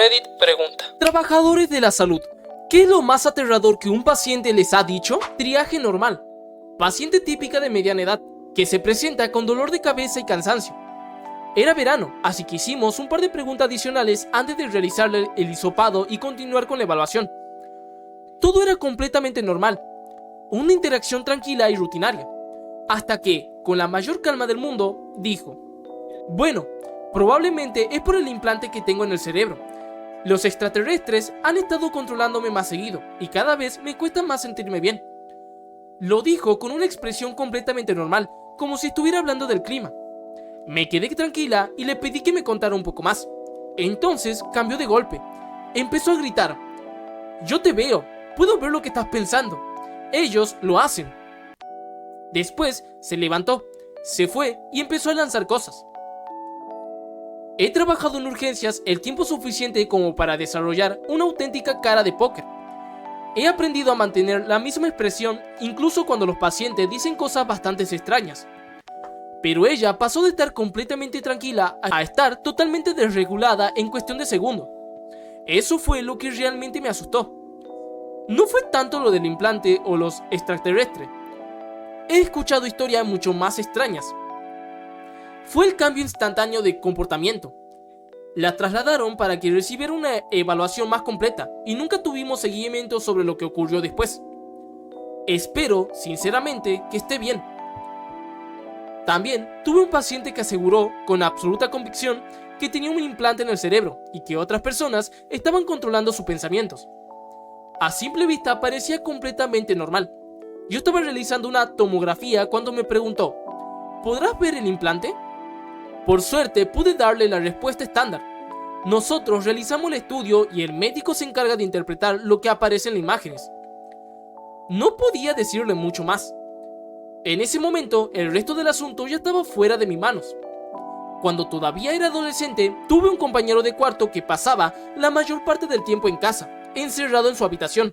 Reddit pregunta: trabajadores de la salud, ¿qué es lo más aterrador que un paciente les ha dicho? Triaje normal. Paciente típica de mediana edad, que se presenta con dolor de cabeza y cansancio. Era verano, así que hicimos un par de preguntas adicionales antes de realizarle el hisopado y continuar con la evaluación. Todo era completamente normal, una interacción tranquila y rutinaria, hasta que, con la mayor calma del mundo, dijo: bueno, probablemente es por el implante que tengo en el cerebro. Los extraterrestres han estado controlándome más seguido y cada vez me cuesta más sentirme bien. Lo dijo con una expresión completamente normal, como si estuviera hablando del clima. Me quedé tranquila y le pedí que me contara un poco más. Entonces cambió de golpe. Empezó a gritar: yo te veo, puedo ver lo que estás pensando. Ellos lo hacen. Después se levantó, se fue y empezó a lanzar cosas. He trabajado en urgencias el tiempo suficiente como para desarrollar una auténtica cara de póker. He aprendido a mantener la misma expresión incluso cuando los pacientes dicen cosas bastante extrañas. Pero ella pasó de estar completamente tranquila a estar totalmente desregulada en cuestión de segundos. Eso fue lo que realmente me asustó. No fue tanto lo del implante o los extraterrestres. He escuchado historias mucho más extrañas. Fue el cambio instantáneo de comportamiento. La trasladaron para que recibiera una evaluación más completa y nunca tuvimos seguimiento sobre lo que ocurrió después. Espero, sinceramente, que esté bien. También tuve un paciente que aseguró, con absoluta convicción, que tenía un implante en el cerebro y que otras personas estaban controlando sus pensamientos. A simple vista parecía completamente normal. Yo estaba realizando una tomografía cuando me preguntó: ¿podrás ver el implante? Por suerte pude darle la respuesta estándar. Nosotros realizamos el estudio y el médico se encarga de interpretar lo que aparece en las imágenes. No podía decirle mucho más. En ese momento, el resto del asunto ya estaba fuera de mis manos. Cuando todavía era adolescente, tuve un compañero de cuarto que pasaba la mayor parte del tiempo en casa, encerrado en su habitación.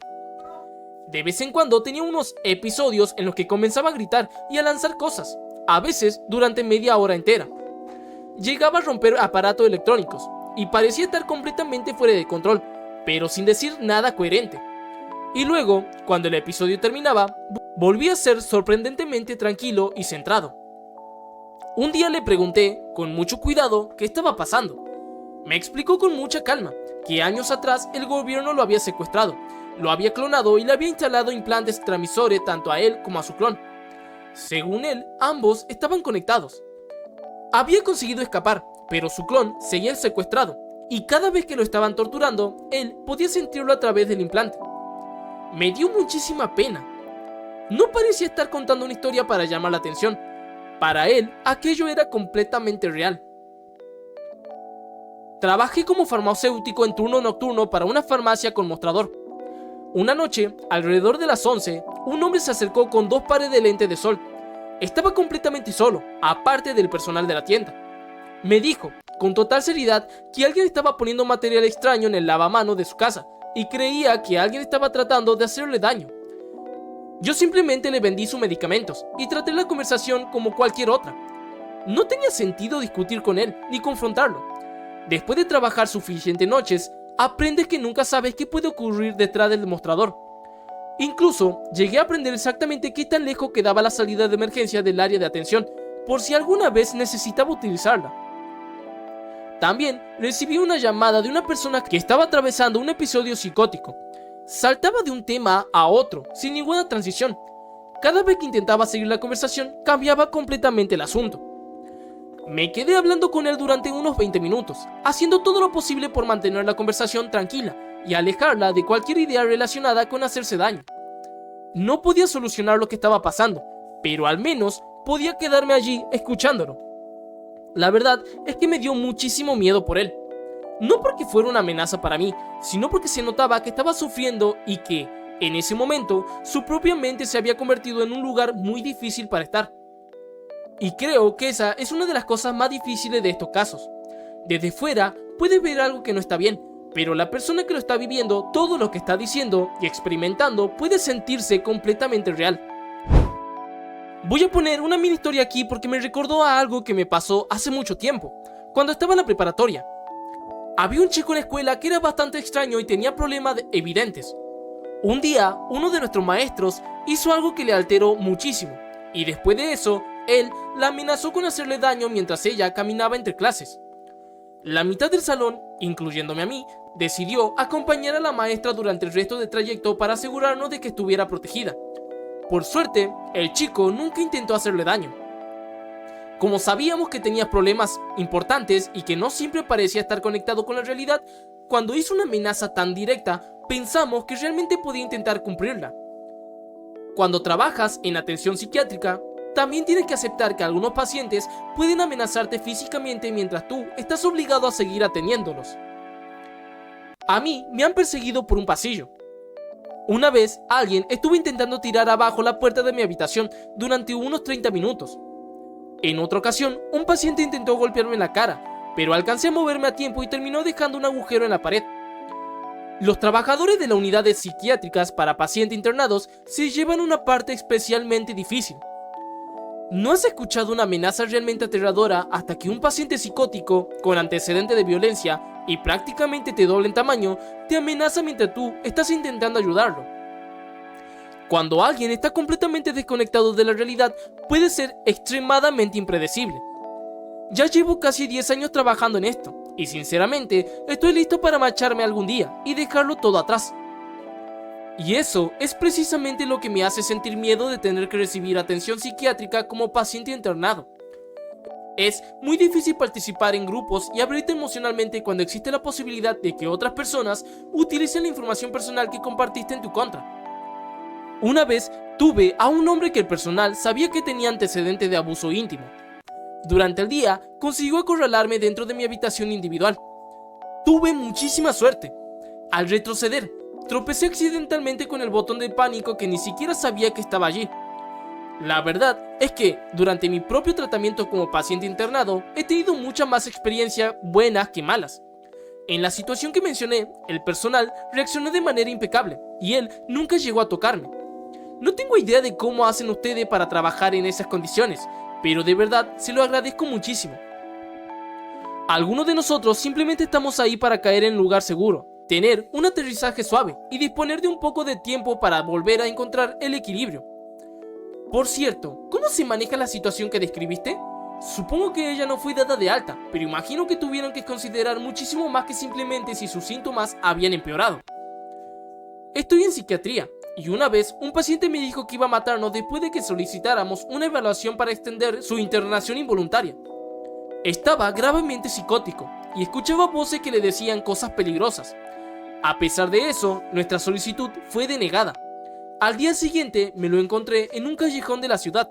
De vez en cuando tenía unos episodios en los que comenzaba a gritar y a lanzar cosas, a veces durante media hora entera. Llegaba a romper aparatos electrónicos y parecía estar completamente fuera de control, pero sin decir nada coherente. Y luego, cuando el episodio terminaba, volvía a ser sorprendentemente tranquilo y centrado. Un día le pregunté, con mucho cuidado, qué estaba pasando. Me explicó con mucha calma que años atrás el gobierno lo había secuestrado, lo había clonado y le había instalado implantes transmisores tanto a él como a su clon. Según él, ambos estaban conectados. Había conseguido escapar, pero su clon seguía secuestrado, y cada vez que lo estaban torturando, él podía sentirlo a través del implante. Me dio muchísima pena. No parecía estar contando una historia para llamar la atención. Para él, aquello era completamente real. Trabajé como farmacéutico en turno nocturno para una farmacia con mostrador. Una noche, alrededor de las 11, un hombre se acercó con 2 pares de lentes de sol. Estaba completamente solo, aparte del personal de la tienda. Me dijo, con total seriedad, que alguien estaba poniendo material extraño en el lavamanos de su casa y creía que alguien estaba tratando de hacerle daño. Yo simplemente le vendí sus medicamentos y traté la conversación como cualquier otra. No tenía sentido discutir con él ni confrontarlo. Después de trabajar suficientes noches, aprendes que nunca sabes qué puede ocurrir detrás del mostrador. Incluso llegué a aprender exactamente qué tan lejos quedaba la salida de emergencia del área de atención, por si alguna vez necesitaba utilizarla. También recibí una llamada de una persona que estaba atravesando un episodio psicótico. Saltaba de un tema a otro, sin ninguna transición. Cada vez que intentaba seguir la conversación, cambiaba completamente el asunto. Me quedé hablando con él durante unos 20 minutos, haciendo todo lo posible por mantener la conversación tranquila y alejarla de cualquier idea relacionada con hacerse daño. No podía solucionar lo que estaba pasando, pero al menos podía quedarme allí escuchándolo. La verdad es que me dio muchísimo miedo por él. No porque fuera una amenaza para mí, sino porque se notaba que estaba sufriendo y que, en ese momento, su propia mente se había convertido en un lugar muy difícil para estar. Y creo que esa es una de las cosas más difíciles de estos casos. Desde fuera puedes ver algo que no está bien, pero la persona que lo está viviendo, todo lo que está diciendo y experimentando puede sentirse completamente real. Voy a poner una mini historia aquí porque me recordó a algo que me pasó hace mucho tiempo, cuando estaba en la preparatoria. Había un chico en la escuela que era bastante extraño y tenía problemas evidentes. Un día, uno de nuestros maestros hizo algo que le alteró muchísimo, y después de eso, él la amenazó con hacerle daño mientras ella caminaba entre clases. La mitad del salón, incluyéndome a mí, decidió acompañar a la maestra durante el resto del trayecto para asegurarnos de que estuviera protegida. Por suerte, el chico nunca intentó hacerle daño. Como sabíamos que tenía problemas importantes y que no siempre parecía estar conectado con la realidad, cuando hizo una amenaza tan directa, pensamos que realmente podía intentar cumplirla. Cuando trabajas en atención psiquiátrica, también tienes que aceptar que algunos pacientes pueden amenazarte físicamente mientras tú estás obligado a seguir atendiéndolos. A mí me han perseguido por un pasillo. Una vez, alguien estuvo intentando tirar abajo la puerta de mi habitación durante unos 30 minutos. En otra ocasión, un paciente intentó golpearme en la cara, pero alcancé a moverme a tiempo y terminó dejando un agujero en la pared. Los trabajadores de las unidades psiquiátricas para pacientes internados se llevan una parte especialmente difícil. ¿No has escuchado una amenaza realmente aterradora hasta que un paciente psicótico con antecedente de violencia y prácticamente te doble en tamaño te amenaza mientras tú estás intentando ayudarlo? Cuando alguien está completamente desconectado de la realidad, puede ser extremadamente impredecible. Ya llevo casi 10 años trabajando en esto, y sinceramente estoy listo para marcharme algún día y dejarlo todo atrás. Y eso es precisamente lo que me hace sentir miedo de tener que recibir atención psiquiátrica como paciente internado. Es muy difícil participar en grupos y abrirte emocionalmente cuando existe la posibilidad de que otras personas utilicen la información personal que compartiste en tu contra. Una vez tuve a un hombre que el personal sabía que tenía antecedentes de abuso íntimo. Durante el día consiguió acorralarme dentro de mi habitación individual. Tuve muchísima suerte. Al retroceder, tropecé accidentalmente con el botón de pánico que ni siquiera sabía que estaba allí. La verdad es que durante mi propio tratamiento como paciente internado he tenido mucha más experiencias buenas que malas. En la situación que mencioné, el personal reaccionó de manera impecable y él nunca llegó a tocarme. No tengo idea de cómo hacen ustedes para trabajar en esas condiciones, pero de verdad se lo agradezco muchísimo. Algunos de nosotros simplemente estamos ahí para caer en un lugar seguro, tener un aterrizaje suave y disponer de un poco de tiempo para volver a encontrar el equilibrio. Por cierto, ¿cómo se maneja la situación que describiste? Supongo que ella no fue dada de alta, pero imagino que tuvieron que considerar muchísimo más que simplemente si sus síntomas habían empeorado. Estoy en psiquiatría, y una vez un paciente me dijo que iba a matarnos después de que solicitáramos una evaluación para extender su internación involuntaria. Estaba gravemente psicótico, y escuchaba voces que le decían cosas peligrosas. A pesar de eso, nuestra solicitud fue denegada. Al día siguiente me lo encontré en un callejón de la ciudad.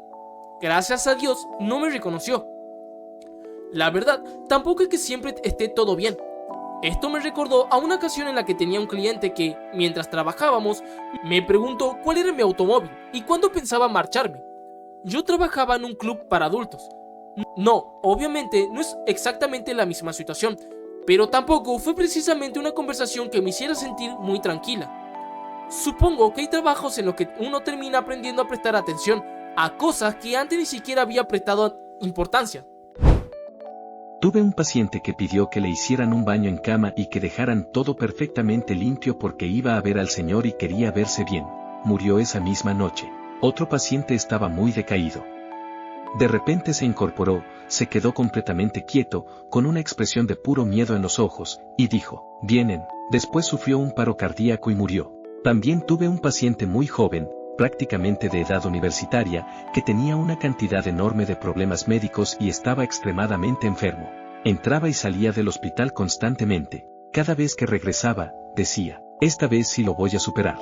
Gracias a Dios no me reconoció. La verdad, tampoco es que siempre esté todo bien. Esto me recordó a una ocasión en la que tenía un cliente que, mientras trabajábamos, me preguntó cuál era mi automóvil y cuándo pensaba marcharme. Yo trabajaba en un club para adultos. No, obviamente no es exactamente la misma situación, pero tampoco fue precisamente una conversación que me hiciera sentir muy tranquila. Supongo que hay trabajos en los que uno termina aprendiendo a prestar atención a cosas que antes ni siquiera había prestado importancia. Tuve un paciente que pidió que le hicieran un baño en cama y que dejaran todo perfectamente limpio porque iba a ver al señor y quería verse bien. Murió esa misma noche. Otro paciente estaba muy decaído. De repente se incorporó, se quedó completamente quieto, con una expresión de puro miedo en los ojos, y dijo, «Vienen». Después sufrió un paro cardíaco y murió. También tuve un paciente muy joven, prácticamente de edad universitaria, que tenía una cantidad enorme de problemas médicos y estaba extremadamente enfermo. Entraba y salía del hospital constantemente. Cada vez que regresaba, decía, «Esta vez sí lo voy a superar.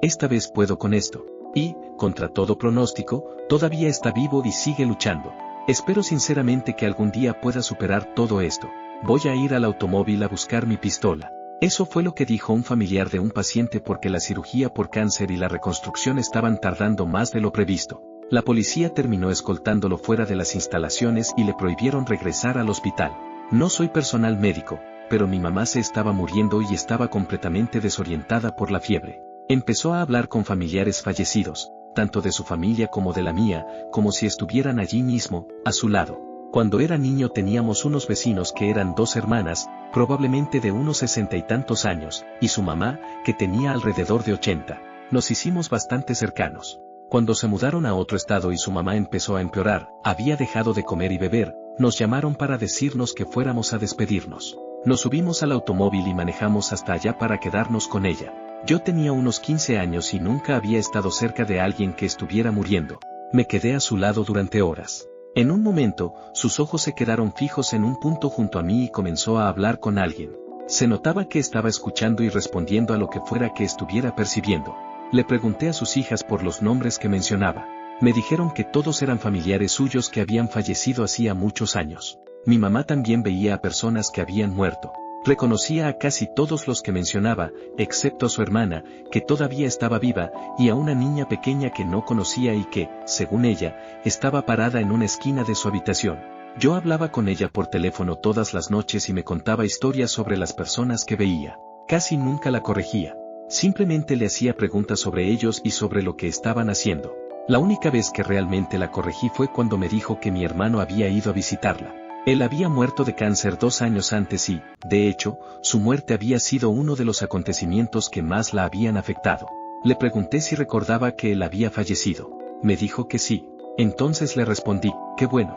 Esta vez puedo con esto». Y, contra todo pronóstico, todavía está vivo y sigue luchando. Espero sinceramente que algún día pueda superar todo esto. Voy a ir al automóvil a buscar mi pistola. Eso fue lo que dijo un familiar de un paciente porque la cirugía por cáncer y la reconstrucción estaban tardando más de lo previsto. La policía terminó escoltándolo fuera de las instalaciones y le prohibieron regresar al hospital. No soy personal médico, pero mi mamá se estaba muriendo y estaba completamente desorientada por la fiebre. Empezó a hablar con familiares fallecidos, tanto de su familia como de la mía, como si estuvieran allí mismo, a su lado. Cuando era niño teníamos unos vecinos que eran dos hermanas, probablemente de unos 60 y tantos años, y su mamá, que tenía alrededor de 80. Nos hicimos bastante cercanos. Cuando se mudaron a otro estado y su mamá empezó a empeorar, había dejado de comer y beber, nos llamaron para decirnos que fuéramos a despedirnos. Nos subimos al automóvil y manejamos hasta allá para quedarnos con ella. Yo tenía unos 15 años y nunca había estado cerca de alguien que estuviera muriendo. Me quedé a su lado durante horas. En un momento, sus ojos se quedaron fijos en un punto junto a mí y comenzó a hablar con alguien. Se notaba que estaba escuchando y respondiendo a lo que fuera que estuviera percibiendo. Le pregunté a sus hijas por los nombres que mencionaba. Me dijeron que todos eran familiares suyos que habían fallecido hacía muchos años. Mi mamá también veía a personas que habían muerto. Reconocía a casi todos los que mencionaba, excepto a su hermana, que todavía estaba viva, y a una niña pequeña que no conocía y que, según ella, estaba parada en una esquina de su habitación. Yo hablaba con ella por teléfono todas las noches y me contaba historias sobre las personas que veía. Casi nunca la corregía. Simplemente le hacía preguntas sobre ellos y sobre lo que estaban haciendo. La única vez que realmente la corregí fue cuando me dijo que mi hermano había ido a visitarla. Él había muerto de cáncer 2 años antes y, de hecho, su muerte había sido uno de los acontecimientos que más la habían afectado. Le pregunté si recordaba que él había fallecido. Me dijo que sí. Entonces le respondí, qué bueno.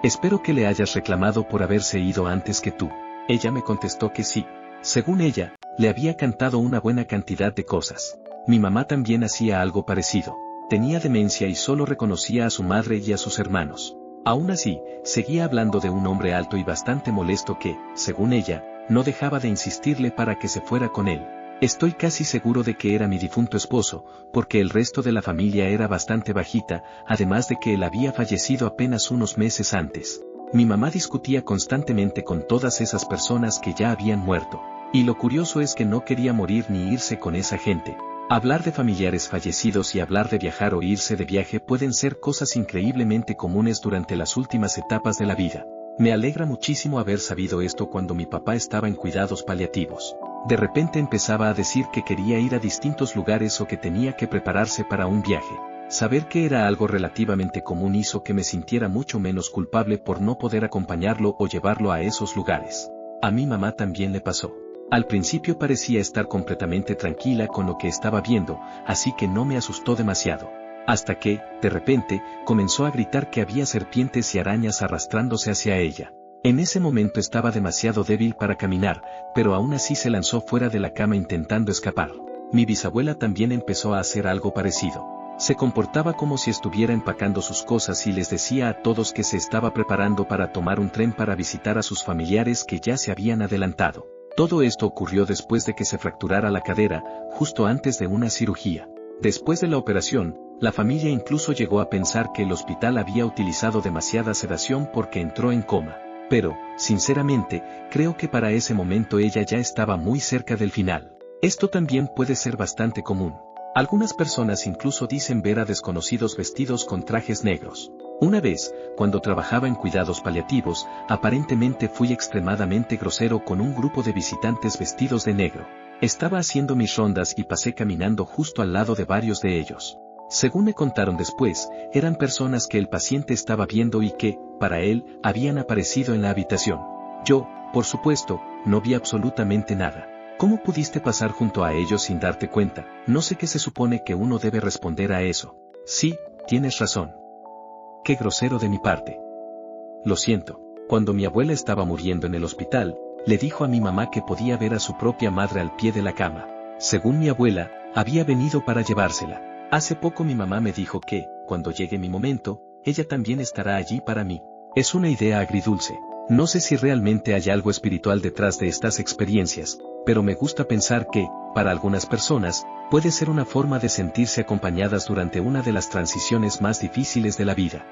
Espero que le hayas reclamado por haberse ido antes que tú. Ella me contestó que sí. Según ella, le había cantado una buena cantidad de cosas. Mi mamá también hacía algo parecido. Tenía demencia y solo reconocía a su madre y a sus hermanos. Aún así, seguía hablando de un hombre alto y bastante molesto que, según ella, no dejaba de insistirle para que se fuera con él. Estoy casi seguro de que era mi difunto esposo, porque el resto de la familia era bastante bajita, además de que él había fallecido apenas unos meses antes. Mi mamá discutía constantemente con todas esas personas que ya habían muerto. Y lo curioso es que no quería morir ni irse con esa gente. Hablar de familiares fallecidos y hablar de viajar o irse de viaje pueden ser cosas increíblemente comunes durante las últimas etapas de la vida. Me alegra muchísimo haber sabido esto cuando mi papá estaba en cuidados paliativos. De repente empezaba a decir que quería ir a distintos lugares o que tenía que prepararse para un viaje. Saber que era algo relativamente común hizo que me sintiera mucho menos culpable por no poder acompañarlo o llevarlo a esos lugares. A mi mamá también le pasó. Al principio parecía estar completamente tranquila con lo que estaba viendo, así que no me asustó demasiado. Hasta que, de repente, comenzó a gritar que había serpientes y arañas arrastrándose hacia ella. En ese momento estaba demasiado débil para caminar, pero aún así se lanzó fuera de la cama intentando escapar. Mi bisabuela también empezó a hacer algo parecido. Se comportaba como si estuviera empacando sus cosas y les decía a todos que se estaba preparando para tomar un tren para visitar a sus familiares que ya se habían adelantado. Todo esto ocurrió después de que se fracturara la cadera, justo antes de una cirugía. Después de la operación, la familia incluso llegó a pensar que el hospital había utilizado demasiada sedación porque entró en coma. Pero, sinceramente, creo que para ese momento ella ya estaba muy cerca del final. Esto también puede ser bastante común. Algunas personas incluso dicen ver a desconocidos vestidos con trajes negros. Una vez, cuando trabajaba en cuidados paliativos, aparentemente fui extremadamente grosero con un grupo de visitantes vestidos de negro. Estaba haciendo mis rondas y pasé caminando justo al lado de varios de ellos. Según me contaron después, eran personas que el paciente estaba viendo y que, para él, habían aparecido en la habitación. Yo, por supuesto, no vi absolutamente nada. ¿Cómo pudiste pasar junto a ellos sin darte cuenta? No sé qué se supone que uno debe responder a eso. Sí, tienes razón. Qué grosero de mi parte. Lo siento. Cuando mi abuela estaba muriendo en el hospital, le dijo a mi mamá que podía ver a su propia madre al pie de la cama. Según mi abuela, había venido para llevársela. Hace poco mi mamá me dijo que, cuando llegue mi momento, ella también estará allí para mí. Es una idea agridulce. No sé si realmente hay algo espiritual detrás de estas experiencias, pero me gusta pensar que, para algunas personas, puede ser una forma de sentirse acompañadas durante una de las transiciones más difíciles de la vida.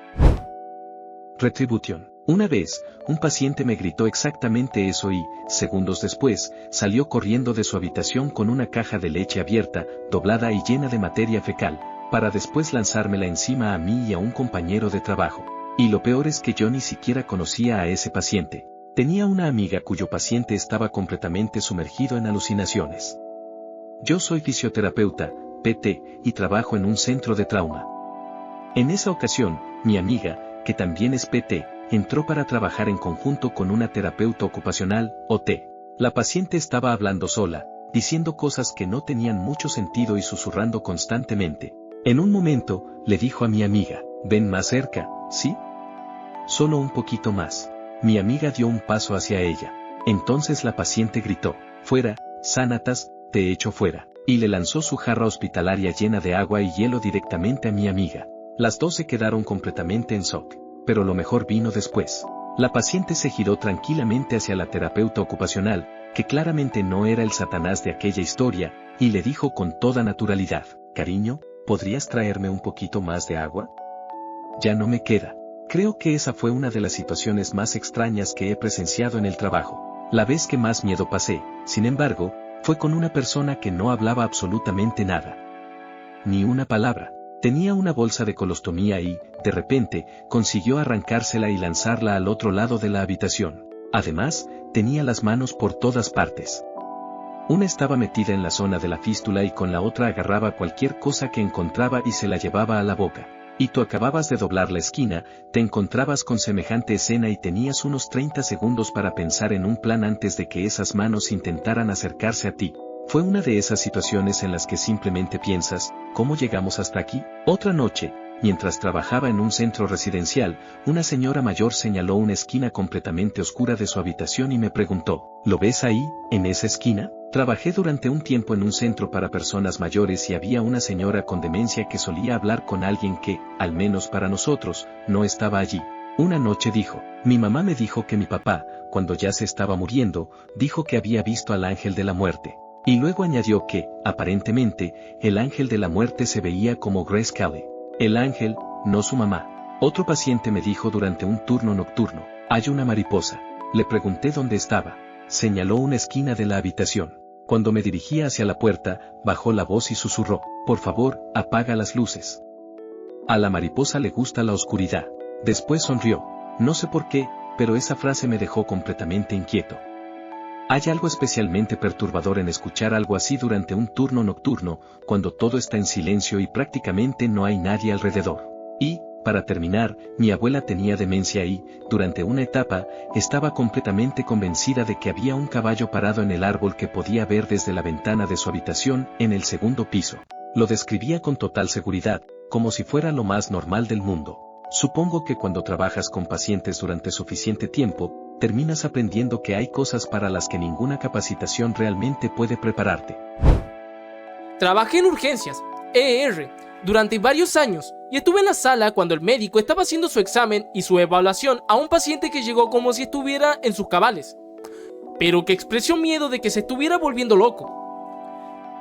Retribución. Una vez, un paciente me gritó exactamente eso y, segundos después, salió corriendo de su habitación con una caja de leche abierta, doblada y llena de materia fecal, para después lanzármela encima a mí y a un compañero de trabajo. Y lo peor es que yo ni siquiera conocía a ese paciente. Tenía una amiga cuyo paciente estaba completamente sumergido en alucinaciones. Yo soy fisioterapeuta, PT, y trabajo en un centro de trauma. En esa ocasión, mi amiga, que también es PT, entró para trabajar en conjunto con una terapeuta ocupacional, OT. La paciente estaba hablando sola, diciendo cosas que no tenían mucho sentido y susurrando constantemente. En un momento, le dijo a mi amiga, ven más cerca, ¿sí? Solo un poquito más. Mi amiga dio un paso hacia ella. Entonces la paciente gritó, fuera, Sánatas, te echo fuera, y le lanzó su jarra hospitalaria llena de agua y hielo directamente a mi amiga. Las dos se quedaron completamente en shock, pero lo mejor vino después. La paciente se giró tranquilamente hacia la terapeuta ocupacional, que claramente no era el Satanás de aquella historia, y le dijo con toda naturalidad, cariño, ¿podrías traerme un poquito más de agua? Ya no me queda. Creo que esa fue una de las situaciones más extrañas que he presenciado en el trabajo. La vez que más miedo pasé, sin embargo, fue con una persona que no hablaba absolutamente nada. Ni una palabra. Tenía una bolsa de colostomía y, de repente, consiguió arrancársela y lanzarla al otro lado de la habitación. Además, tenía las manos por todas partes. Una estaba metida en la zona de la fístula y con la otra agarraba cualquier cosa que encontraba y se la llevaba a la boca. Y tú acababas de doblar la esquina, te encontrabas con semejante escena y tenías unos 30 segundos para pensar en un plan antes de que esas manos intentaran acercarse a ti. Fue una de esas situaciones en las que simplemente piensas, ¿cómo llegamos hasta aquí? Otra noche, mientras trabajaba en un centro residencial, una señora mayor señaló una esquina completamente oscura de su habitación y me preguntó, ¿lo ves ahí, en esa esquina? Trabajé durante un tiempo en un centro para personas mayores y había una señora con demencia que solía hablar con alguien que, al menos para nosotros, no estaba allí. Una noche dijo, mi mamá me dijo que mi papá, cuando ya se estaba muriendo, dijo que había visto al ángel de la muerte. Y luego añadió que, aparentemente, el ángel de la muerte se veía como Grace Kelly. El ángel, no su mamá. Otro paciente me dijo durante un turno nocturno, hay una mariposa. Le pregunté dónde estaba. Señaló una esquina de la habitación. Cuando me dirigía hacia la puerta, bajó la voz y susurró, por favor, apaga las luces. A la mariposa le gusta la oscuridad. Después sonrió. No sé por qué, pero esa frase me dejó completamente inquieto. Hay algo especialmente perturbador en escuchar algo así durante un turno nocturno, cuando todo está en silencio y prácticamente no hay nadie alrededor. Y, para terminar, mi abuela tenía demencia y, durante una etapa, estaba completamente convencida de que había un caballo parado en el árbol que podía ver desde la ventana de su habitación en el segundo piso. Lo describía con total seguridad, como si fuera lo más normal del mundo. Supongo que cuando trabajas con pacientes durante suficiente tiempo, terminas aprendiendo que hay cosas para las que ninguna capacitación realmente puede prepararte. Trabajé en urgencias, ER, durante varios años y estuve en la sala cuando el médico estaba haciendo su examen y su evaluación a un paciente que llegó como si estuviera en sus cabales, pero que expresó miedo de que se estuviera volviendo loco.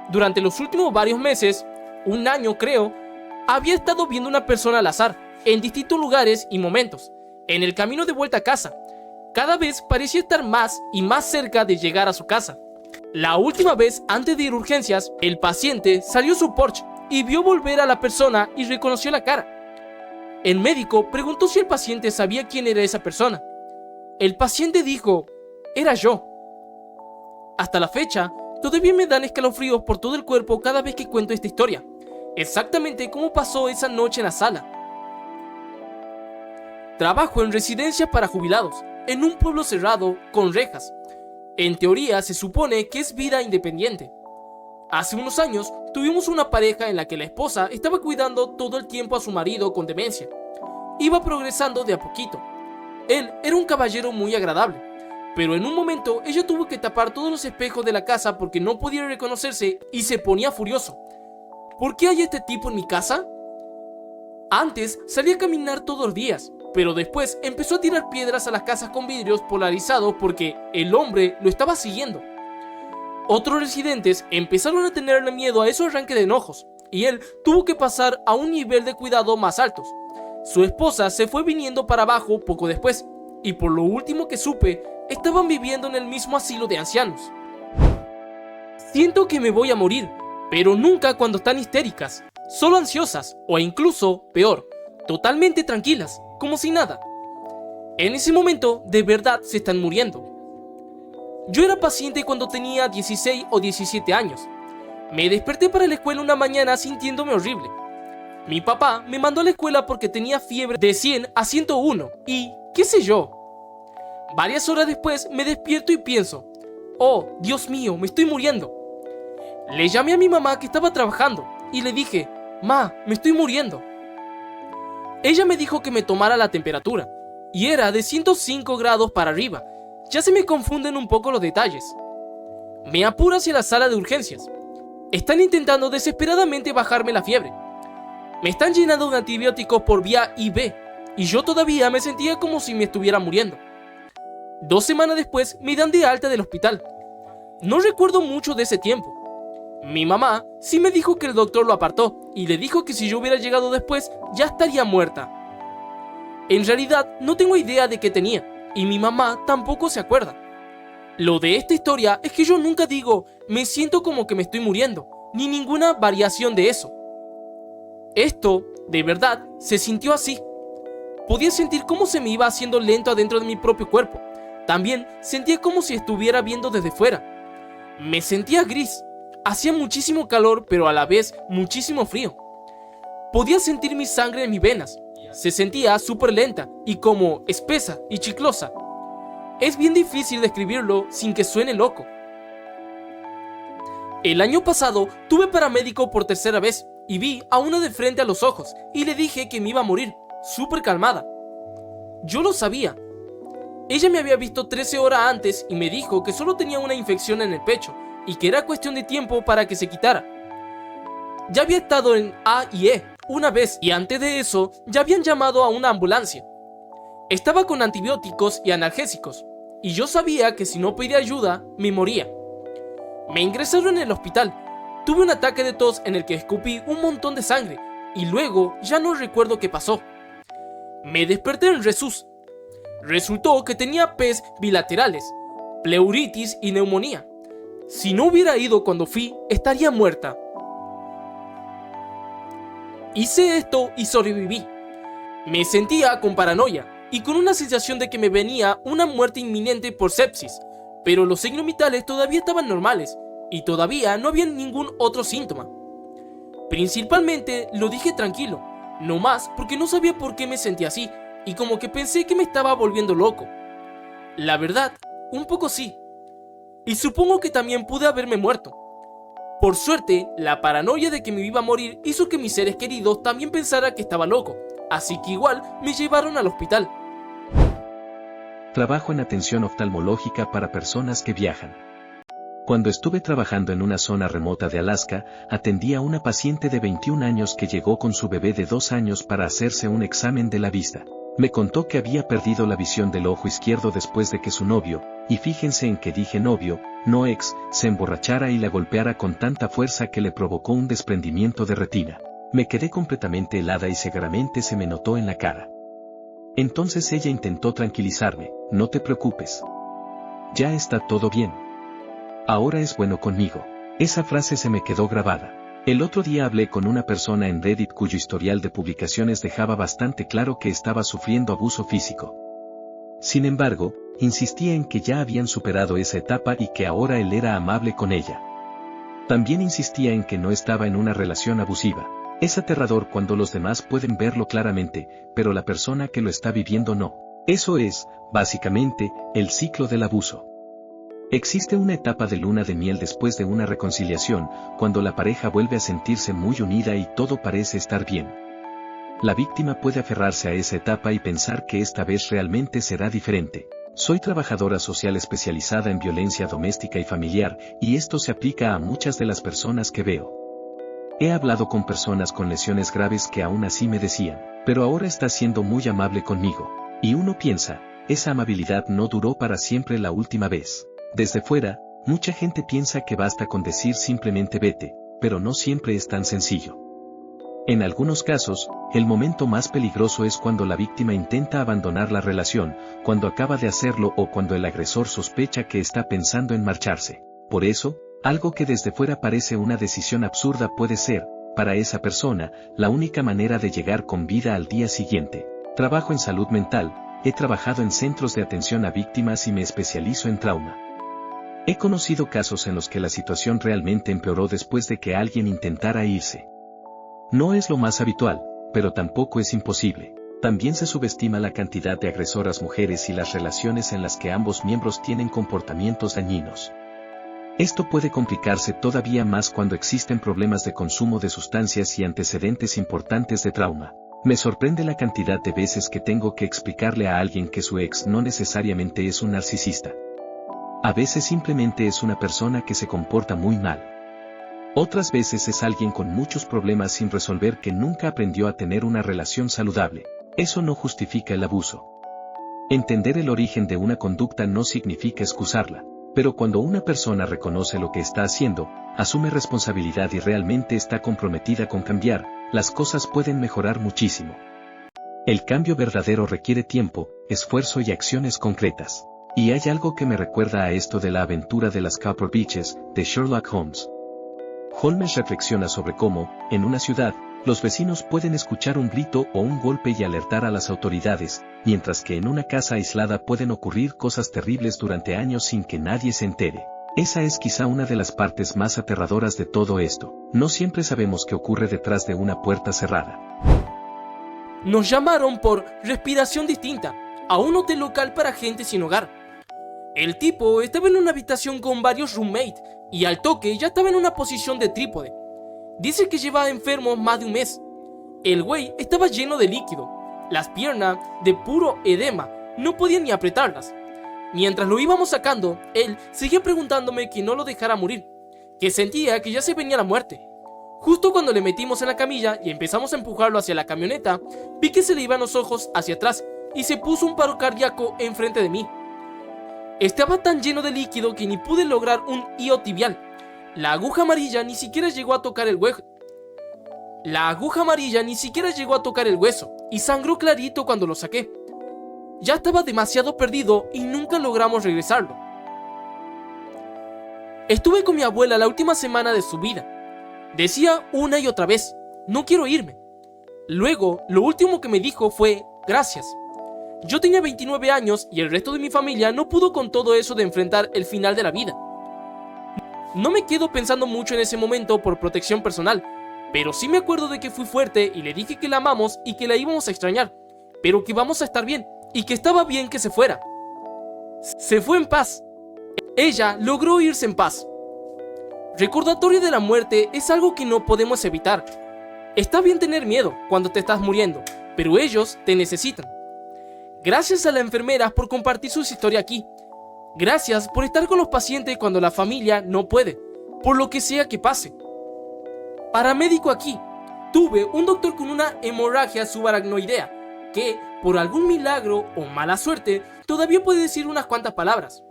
Durante los últimos varios meses, un año creo, había estado viendo una persona al azar, en distintos lugares y momentos, en el camino de vuelta a casa. Cada vez parecía estar más y más cerca de llegar a su casa. La última vez, antes de ir a urgencias, el paciente salió a su porche y vio volver a la persona y reconoció la cara. El médico preguntó si el paciente sabía quién era esa persona. El paciente dijo, era yo. Hasta la fecha, todavía me dan escalofríos por todo el cuerpo cada vez que cuento esta historia. Exactamente como pasó esa noche en la sala. Trabajo en residencia para jubilados, en un pueblo cerrado, con rejas. En teoría se supone que es vida independiente. Hace unos años tuvimos una pareja en la que la esposa estaba cuidando todo el tiempo a su marido con demencia. Iba progresando de a poquito. Él era un caballero muy agradable, pero en un momento ella tuvo que tapar todos los espejos de la casa porque no podía reconocerse y se ponía furioso. ¿Por qué hay este tipo en mi casa? Antes salía a caminar todos los días, pero después empezó a tirar piedras a las casas con vidrios polarizados porque el hombre lo estaba siguiendo. Otros residentes empezaron a tenerle miedo a esos arranques de enojos, y él tuvo que pasar a un nivel de cuidado más altos. Su esposa se fue viniendo para abajo poco después, y por lo último que supe, estaban viviendo en el mismo asilo de ancianos. Siento que me voy a morir, pero nunca cuando están histéricas, solo ansiosas, o incluso, peor, totalmente tranquilas, como si nada. En ese momento, de verdad se están muriendo. Yo era paciente cuando tenía 16 o 17 años. Me desperté para la escuela una mañana sintiéndome horrible. Mi papá me mandó a la escuela porque tenía fiebre de 100 a 101 y ¿Qué sé yo? Varias horas después me despierto y pienso, oh, Dios mío, me estoy muriendo. Le llamé a mi mamá que estaba trabajando y le dije, ma, me estoy muriendo. Ella me dijo que me tomara la temperatura y era de 105 grados para arriba. Ya se me confunden un poco los detalles. Me apuro hacia la sala de urgencias. Están intentando desesperadamente bajarme la fiebre. Me están llenando de antibióticos por vía IV y yo todavía me sentía como si me estuviera muriendo. 2 semanas después me dan de alta del hospital. No recuerdo mucho de ese tiempo. Mi mamá sí me dijo que el doctor lo apartó y le dijo que si yo hubiera llegado después ya estaría muerta. En realidad no tengo idea de qué tenía y mi mamá tampoco se acuerda. Lo de esta historia es que yo nunca digo me siento como que me estoy muriendo, ni ninguna variación de eso. Esto, de verdad, se sintió así. Podía sentir cómo se me iba haciendo lento adentro de mi propio cuerpo. También sentía como si estuviera viendo desde fuera. Me sentía gris. Hacía muchísimo calor, pero a la vez muchísimo frío. Podía sentir mi sangre en mis venas. Se sentía súper lenta y como espesa y chiclosa. Es bien difícil describirlo sin que suene loco. El año pasado tuve paramédico por 3ª vez y vi a una de frente a los ojos y le dije que me iba a morir, súper calmada. Yo lo sabía. Ella me había visto 13 horas antes y me dijo que solo tenía una infección en el pecho y que era cuestión de tiempo para que se quitara. Ya había estado en A y E una vez y antes de eso ya habían llamado a una ambulancia. Estaba con antibióticos y analgésicos y yo sabía que si no pedía ayuda me moría. Me ingresaron en el hospital. Tuve un ataque de tos en el que escupí un montón de sangre y luego ya no recuerdo qué pasó. Me desperté en Resus. Resultó que tenía Pes bilaterales, pleuritis y neumonía. Si no hubiera ido cuando fui, estaría muerta. Hice esto y sobreviví. Me sentía con paranoia y con una sensación de que me venía una muerte inminente por sepsis, pero los signos vitales todavía estaban normales y todavía no había ningún otro síntoma. Principalmente lo dije tranquilo, no más porque no sabía por qué me sentía así y como que pensé que me estaba volviendo loco. La verdad, un poco sí. Y supongo que también pude haberme muerto. Por suerte, la paranoia de que me iba a morir hizo que mis seres queridos también pensaran que estaba loco, así que igual me llevaron al hospital. Trabajo en atención oftalmológica para personas que viajan. Cuando estuve trabajando en una zona remota de Alaska, atendí a una paciente de 21 años que llegó con su bebé de 2 años para hacerse un examen de la vista. Me contó que había perdido la visión del ojo izquierdo después de que su novio, y fíjense en que dije novio, no ex, se emborrachara y la golpeara con tanta fuerza que le provocó un desprendimiento de retina. Me quedé completamente helada y severamente se me notó en la cara. Entonces ella intentó tranquilizarme, no te preocupes. Ya está todo bien. Ahora es bueno conmigo. Esa frase se me quedó grabada. El otro día hablé con una persona en Reddit cuyo historial de publicaciones dejaba bastante claro que estaba sufriendo abuso físico. Sin embargo, insistía en que ya habían superado esa etapa y que ahora él era amable con ella. También insistía en que no estaba en una relación abusiva. Es aterrador cuando los demás pueden verlo claramente, pero la persona que lo está viviendo no. Eso es, básicamente, el ciclo del abuso. Existe una etapa de luna de miel después de una reconciliación, cuando la pareja vuelve a sentirse muy unida y todo parece estar bien. La víctima puede aferrarse a esa etapa y pensar que esta vez realmente será diferente. Soy trabajadora social especializada en violencia doméstica y familiar, y esto se aplica a muchas de las personas que veo. He hablado con personas con lesiones graves que aún así me decían, pero ahora está siendo muy amable conmigo. Y uno piensa, esa amabilidad no duró para siempre la última vez. Desde fuera, mucha gente piensa que basta con decir simplemente vete, pero no siempre es tan sencillo. En algunos casos, el momento más peligroso es cuando la víctima intenta abandonar la relación, cuando acaba de hacerlo o cuando el agresor sospecha que está pensando en marcharse. Por eso, algo que desde fuera parece una decisión absurda puede ser, para esa persona, la única manera de llegar con vida al día siguiente. Trabajo en salud mental, he trabajado en centros de atención a víctimas y me especializo en trauma. He conocido casos en los que la situación realmente empeoró después de que alguien intentara irse. No es lo más habitual, pero tampoco es imposible. También se subestima la cantidad de agresoras mujeres y las relaciones en las que ambos miembros tienen comportamientos dañinos. Esto puede complicarse todavía más cuando existen problemas de consumo de sustancias y antecedentes importantes de trauma. Me sorprende la cantidad de veces que tengo que explicarle a alguien que su ex no necesariamente es un narcisista. A veces simplemente es una persona que se comporta muy mal. Otras veces es alguien con muchos problemas sin resolver que nunca aprendió a tener una relación saludable. Eso no justifica el abuso. Entender el origen de una conducta no significa excusarla, pero cuando una persona reconoce lo que está haciendo, asume responsabilidad y realmente está comprometida con cambiar, las cosas pueden mejorar muchísimo. El cambio verdadero requiere tiempo, esfuerzo y acciones concretas. Y hay algo que me recuerda a esto de la aventura de las Copper Beeches, de Sherlock Holmes. Holmes reflexiona sobre cómo, en una ciudad, los vecinos pueden escuchar un grito o un golpe y alertar a las autoridades, mientras que en una casa aislada pueden ocurrir cosas terribles durante años sin que nadie se entere. Esa es quizá una de las partes más aterradoras de todo esto. No siempre sabemos qué ocurre detrás de una puerta cerrada. Nos llamaron por respiración distinta a un hotel local para gente sin hogar. El tipo estaba en una habitación con varios roommates y al toque ya estaba en una posición de trípode. Dice que llevaba enfermo más de un mes. El güey estaba lleno de líquido. Las piernas, de puro edema, no podía ni apretarlas. Mientras lo íbamos sacando, él seguía preguntándome que no lo dejara morir, que sentía que ya se venía la muerte. Justo cuando le metimos en la camilla y empezamos a empujarlo hacia la camioneta, vi que se le iban los ojos hacia atrás y se puso un paro cardíaco enfrente de mí. Estaba tan lleno de líquido que ni pude lograr un iliotibial. La aguja amarilla ni siquiera llegó a tocar el hueso. Y sangró clarito cuando lo saqué. Ya estaba demasiado perdido y nunca logramos regresarlo. Estuve con mi abuela la última semana de su vida. Decía una y otra vez, no quiero irme. Luego, lo último que me dijo fue, gracias. Yo tenía 29 años y el resto de mi familia no pudo con todo eso de enfrentar el final de la vida. No me quedo pensando mucho en ese momento por protección personal, pero sí me acuerdo de que fui fuerte y le dije que la amamos y que la íbamos a extrañar, pero que íbamos a estar bien y que estaba bien que se fuera. Se fue en paz. Ella logró irse en paz. Recordatorio de la muerte es algo que no podemos evitar. Está bien tener miedo cuando te estás muriendo, pero ellos te necesitan. Gracias a la enfermera por compartir su historia aquí. Gracias por estar con los pacientes cuando la familia no puede, por lo que sea que pase. Paramédico aquí. Tuve un doctor con una hemorragia subaracnoidea que, por algún milagro o mala suerte, todavía puede decir unas cuantas palabras.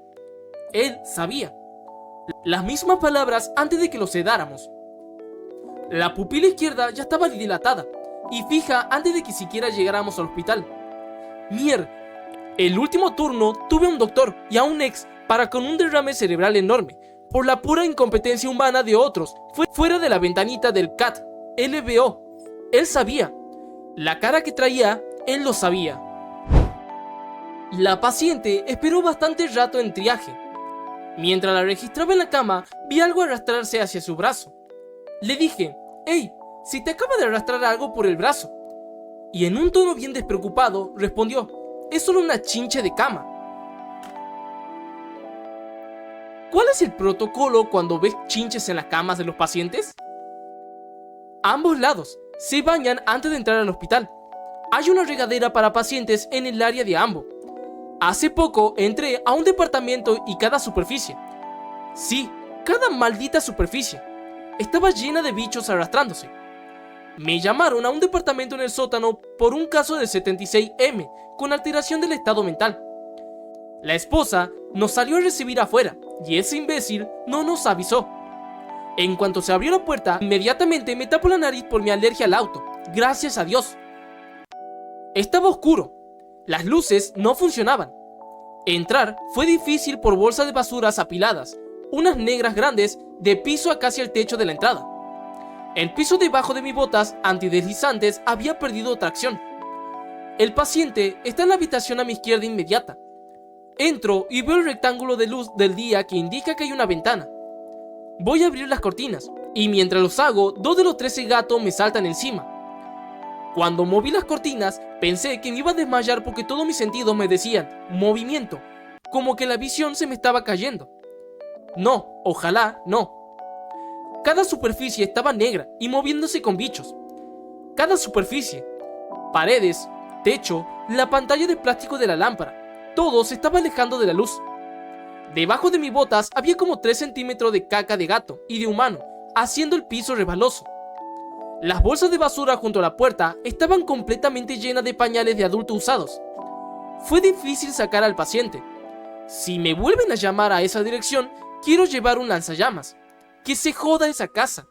Él sabía las mismas palabras antes de que lo sedáramos. La pupila izquierda ya estaba dilatada y fija antes de que siquiera llegáramos al hospital. El último turno tuve a un doctor y a un ex para con un derrame cerebral enorme por la pura incompetencia humana de otros. Fue fuera de la ventanita del CAT, LVO. Él sabía. La cara que traía, él lo sabía. La paciente esperó bastante rato en triaje. Mientras la registraba en la cama, vi algo arrastrarse hacia su brazo. Le dije, hey, si te acaba de arrastrar algo por el brazo. Y en un tono bien despreocupado respondió, es solo una chinche de cama. ¿Cuál es el protocolo cuando ves chinches en las camas de los pacientes? A ambos lados, se bañan antes de entrar al hospital. Hay una regadera para pacientes en el área de ambos. Hace poco entré a un departamento y cada superficie, sí, cada maldita superficie, estaba llena de bichos arrastrándose. Me llamaron a un departamento en el sótano por un caso de 76M con alteración del estado mental. La esposa nos salió a recibir afuera y ese imbécil no nos avisó. En cuanto se abrió la puerta, inmediatamente me tapó la nariz por mi alergia al auto, gracias a Dios. Estaba oscuro. Las luces no funcionaban. Entrar fue difícil por bolsas de basuras apiladas, unas negras grandes, de piso a casi el techo de la entrada. El piso debajo de mis botas antideslizantes había perdido tracción. El paciente está en la habitación a mi izquierda inmediata. Entro y veo el rectángulo de luz del día que indica que hay una ventana. Voy a abrir las cortinas, y mientras los hago, 2 de los 13 gatos me saltan encima. Cuando moví las cortinas, pensé que me iba a desmayar porque todos mis sentidos me decían movimiento, como que la visión se me estaba cayendo. No, ojalá no. Cada superficie estaba negra y moviéndose con bichos. Cada superficie, paredes, techo, la pantalla de plástico de la lámpara, todo se estaba alejando de la luz. Debajo de mis botas había como 3 centímetros de caca de gato y de humano, haciendo el piso resbaloso. Las bolsas de basura junto a la puerta estaban completamente llenas de pañales de adulto usados. Fue difícil sacar al paciente. Si me vuelven a llamar a esa dirección, quiero llevar un lanzallamas. Que se joda esa casa.